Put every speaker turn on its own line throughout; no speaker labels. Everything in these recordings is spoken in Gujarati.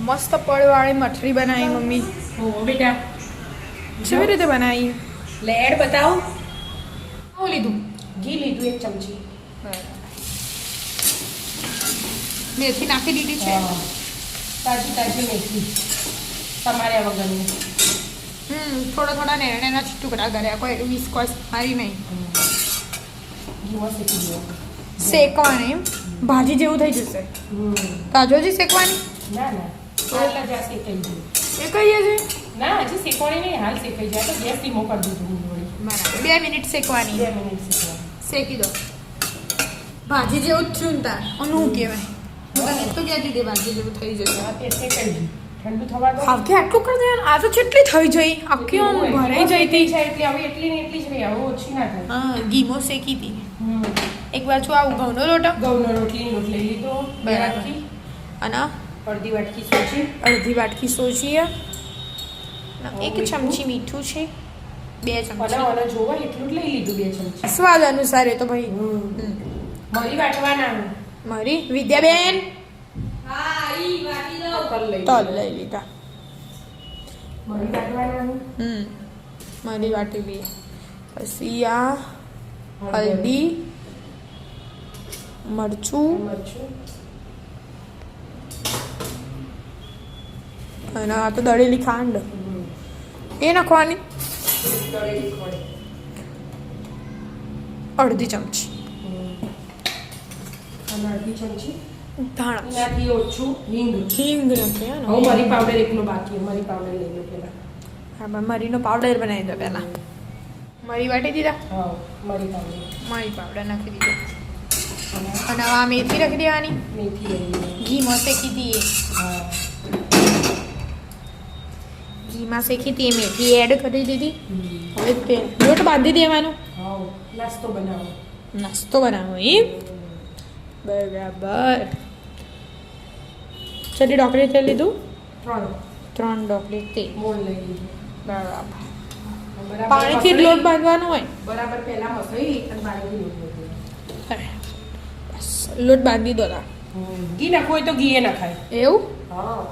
મસ્ત પડવાળી મઠરી બનાવી મમ્મી.
હો બેટા
કેવી રીતે બનાવી?
લેડ બતાવો.
શું લીધું?
ઘી લીધું 1 ચમચી.
મેથી નાખી દીધી છે.
તાજી તાજી મેથી તમારે વગરની.
થોડા નેના ટુકડા કર્યા, કોઈ વિસ્કોસ મારી નહીં.
ઘીમાં શેકી દેવાનું.
શેકવાની એમ? ભાજી જેવું થઈ જશે. કાજોજી શેકવાની?
ના હાલ જ શેકાઈ ગયું.
એ કહીએ છે
ના હજી શેકવાની નહીં, હાલ શેકાઈ જાય તો ગેસ ધીમો કરી દીધું.
બરાબર 2 મિનિટ શેકવાની.
2 મિનિટ શેકવાની.
શેકી દો. ભાજી જેવું જ થયું ને તાર અનું કહેવાય. હું તને તો કહેતી હતી ભાજી જેવું થઈ જશે.
તે શેકાઈ ગયું. ઠંડુ થવા દો.
આવકે આટલું કરી દે. આ તો કેટલી થઈ જઈ, આખી આમ ભરાઈ જઈ હતી.
એટલે હવે એટલી ને એટલી જ રહી, હવે ઓછી ના થાય.
હા, ઘીમો શેકી હતી. એક બાજુ આવું ઘઉંનો લોટ
રોટલી લઈ લીધો.
બરાબર. અને
અડધી વાટકી સોજી.
અડધી વાટકી સોજી. 1 ચમચી મીઠું છે. 2 ચમચી
જોવા એટલું જ લઈ લીધું. 2 ચમચી
સ્વાદ અનુસાર. એ તો ભાઈ
મરી વાટવાના.
મારી વિદ્યાબેન તલ લઈ લીધા.
મરી વાટવાના.
મરી વાટી લઈએ. પછી આ હલ્દી, મરચું અને આ તો દળેલી ખાંડ એ નાખવાની. અડધી ચમચી
અડધી ચમચી
ધાણા.
એનાથી ઓછું હિંગ
નાખે.
હું મરી પાવડર એકનો બાકી. મરી પાવડર લઈ લો પેલા.
હા, મરીનો પાવડર બનાવી દો પહેલા. મરી વાટી દીધા.
હા, મરી
પાવડર નાખી દીધો. અને આ મેથી રાખી દેવાની.
મેથી
ઘીમાં શેકી દઈએ. ઘીમાં શેકી હતી મેથી એડ કરી દીધી. હવે તેલ લોટ બાંધી દેવાનો.
નાસ્તો બનાવો.
એમ બરાબર. ચલી ડોકરી તેલ લીધું. 3 ડોકરી તેલ.
મોણ લઈ લીધું.
બરાબર. પાણીથી જ લોટ બાંધવાનો હોય.
બરાબર. પહેલા મસળી અને પાણીથી લોટ
બસ લોટ બાંધી દો.
ઘી નાખવું હોય તો ઘી નખાય.
એવું?
હા.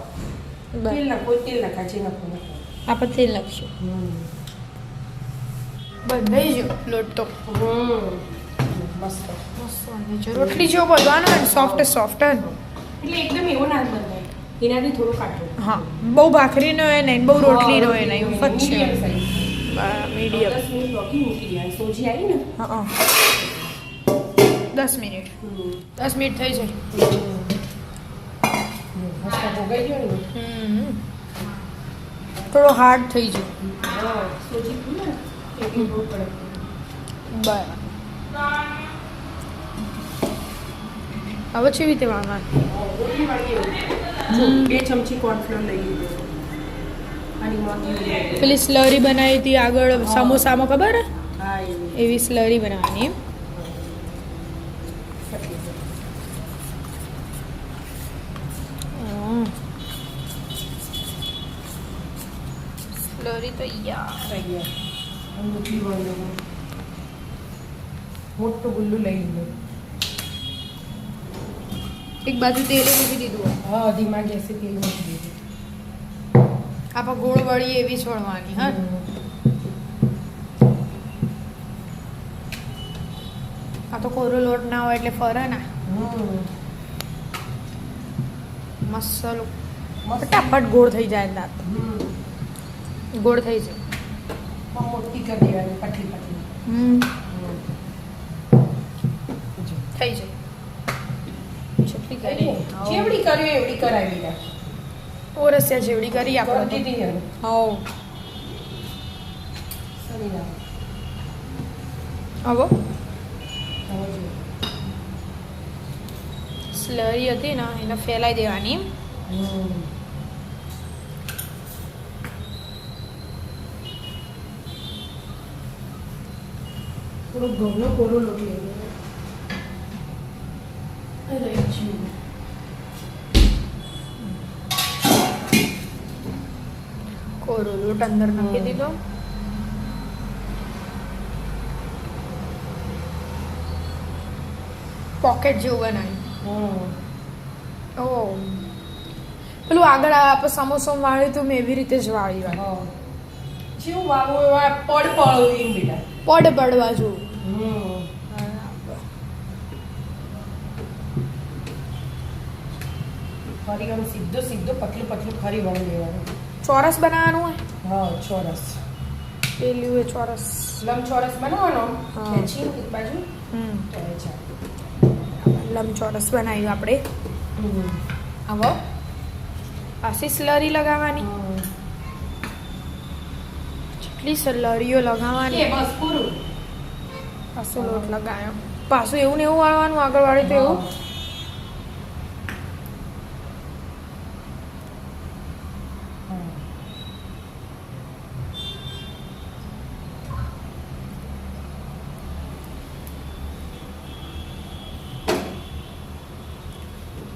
તેલ નાખવું હોય તેલ નખાય છે.
આપણે તેલ નાખશું. બંધાઈ ગયો લોટ તો.
મસ્ત
રોટલી જેવો બધવાનો હોય સોફ્ટ.
એટલે એકદમ એવો ના બંધાય, એનાથી થોડું કાઢો.
હા, બહુ ભાખરી નો હોય નહીં, બહુ રોટલી નો હોય નહીં.
મીડિયમ.
મીડિયમ.
10 મિનિટ બાકી મૂકી દેવાની. સોજી આવી ને.
હા 10 મિનિટ. 10 મિનિટ થઈ જાય.
ભોગાઈ ગયો ને.
થોડો હાર્ડ થઈ જાય.
સોજી ખુલ્લે એટલું બહુ પડે.
બરાબર. હવે કેવી રીતે વાળવાનું?
2 ચમચી કોર્નફ્લોર લઈ લીધો.
પેલી સ્લરી બનાવી હતી આગળ સમોસામાં, ખબર હે?
હા,
એવી સ્લરી બનાવવાની. સ્લરી તો
મોટું ગુલ્લું લઈ લીધું.
એક બાજુ તેલ મૂકી દીધું.
હા, ધીમા ગેસે તેલ મૂકી દીધું.
આપણે ગોળ વળી એવી છોડવાની. હા, આ તો કોરો લોટ ના હોય એટલે ફરે ના. મસાલો ફટાફટ ગોળ થઈ જાય. દાંત ગોળ થઈ જાય.
મોટી કરી દેવાની. પતલી
થઈ જાય. ચટણી કરી
જેવડી કરવી એવડી કરાવી.
ઓરસિયા જેવડી કરી આપણે. હવે સ્લરી હતી ને એને ફેલાઈ દેવાની.
થોડો ઘઉંનો કોરો લોટ લઈ
કોરો લોટ અંદર નાખી દીધો. પોકેટ જેવું બનાવ્યું. પેલું આગળ આપણે સમોસા વાળી તો મેં એવી રીતે જ વાળી હોય
હા જેવું વાવો એવા પડ પડ બેટા
પડ પડવા જોવું
ફરી આમ સીધો સીધો પતલું પતલું ફરી વળી લેવાનું
ચોરસ બનાવવાનું હોય
હા ચોરસ
પેલું એ ચોરસ
લંબચોરસ બનાવવાનો
હા.
ખેંચી એક બાજુ તો એ ચાલે.
લંબચોરસ બનાવ્યું આપણે
હમ.
હવે પાછી સ્લરી લગાવવાની
હમ.
જેટલી સ્લરીઓ લગાવવાની
એ બસ પૂરું
પાછો લોટ લગાવ્યો પાછું એવું ને એવું વાળવાનું આગળ વાળી તો એવું
હા.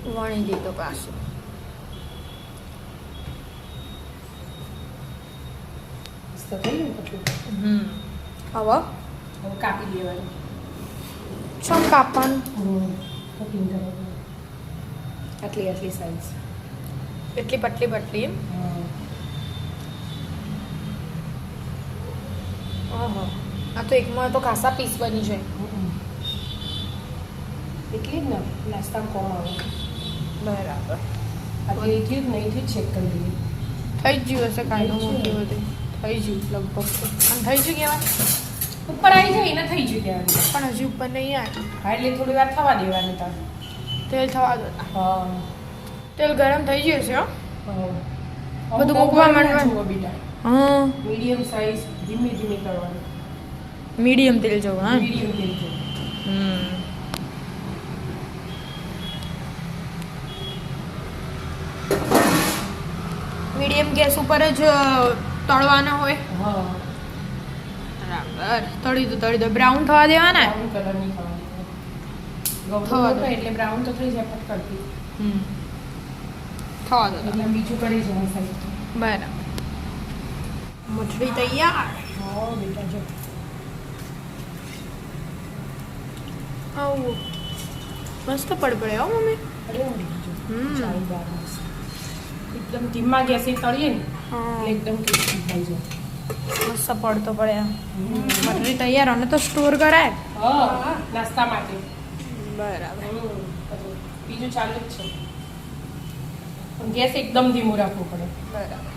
વણી દીધો પાછું
મસ્ત થઈ ગયું પતલું.
હવે
હવે કાપી દેવાનું
ચમ કાપવાનું
કટિંગ કરવાનું આટલી આટલી સાઈઝ
એટલી પટલી પટલી એમ ઓહો આ તો એકમાં તો ખાસા પીસ બની જાય
એટલી જ ને નાસ્તામાં કોમ આવે
બરાબર
આ તો અહીંથી જ નહીંથી જ ચેક કરી દઈએ
થઈ જ ગયું હશે કાંઈ મોટી બધું થઈ ગયું લગભગ તો અને થઈ ગયું કહેવાય
ઉપર આવી જાય એને થઈ ગયું કહેવાનું
પણ હજી ઉપર નહીં આવ્યું
હા એટલે થોડી વાર થવા દેવાની તાર
તેલ થવા દો
હા
તેલ ગરમ થઈ ગયું છે હો
બધું
મૂકવા માંડવાનું.
જુઓ બેટા
હા
મીડિયમ સાઈઝ ધીમે ધીમે કરવાનું
મીડિયમ તેલ જવું હા
મીડિયમ તેલ જો
મીડિયમ ગેસ ઉપર જ તળવાના હોય
હા
બરાબર તળી દો બ્રાઉન થવા દેવાના
બ્રાઉન કલરની ખાવાની
થવા દો.
એટલે બ્રાઉન તો થઈ જાય પટકડથી
થવા દો
એટલે બીજું કરી જાય સાઈડ
બરાબર મઠડી તૈયાર
હા બેટા જો
આવું મસ્ત પડપડે હો મમ્મી
અરે બીજું
હમ.
ચાલી બાર એકદમ ધીમા ગેસે તળીએ ને
હા
એટલે એકદમ ક્રિસ્પી થઈ જાય
મસ્ત પડતો પડે મઠડી તૈયાર અને તો સ્ટોર કરાય
હા નાસ્તા માટે
બરાબર
પછી બીજું ચાલુ જ છે પણ ગેસ એકદમ ધીમું રાખવું પડે
બરાબર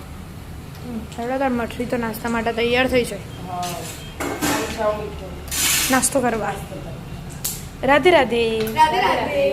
ચાલો તાર મઠડી તો નાસ્તા માટે તૈયાર થઈ જાય
હા ચાલો મીઠું
નાસ્તો કરવા
નાસ્તો કરો.
રાધે રાધે
રાધે રાધે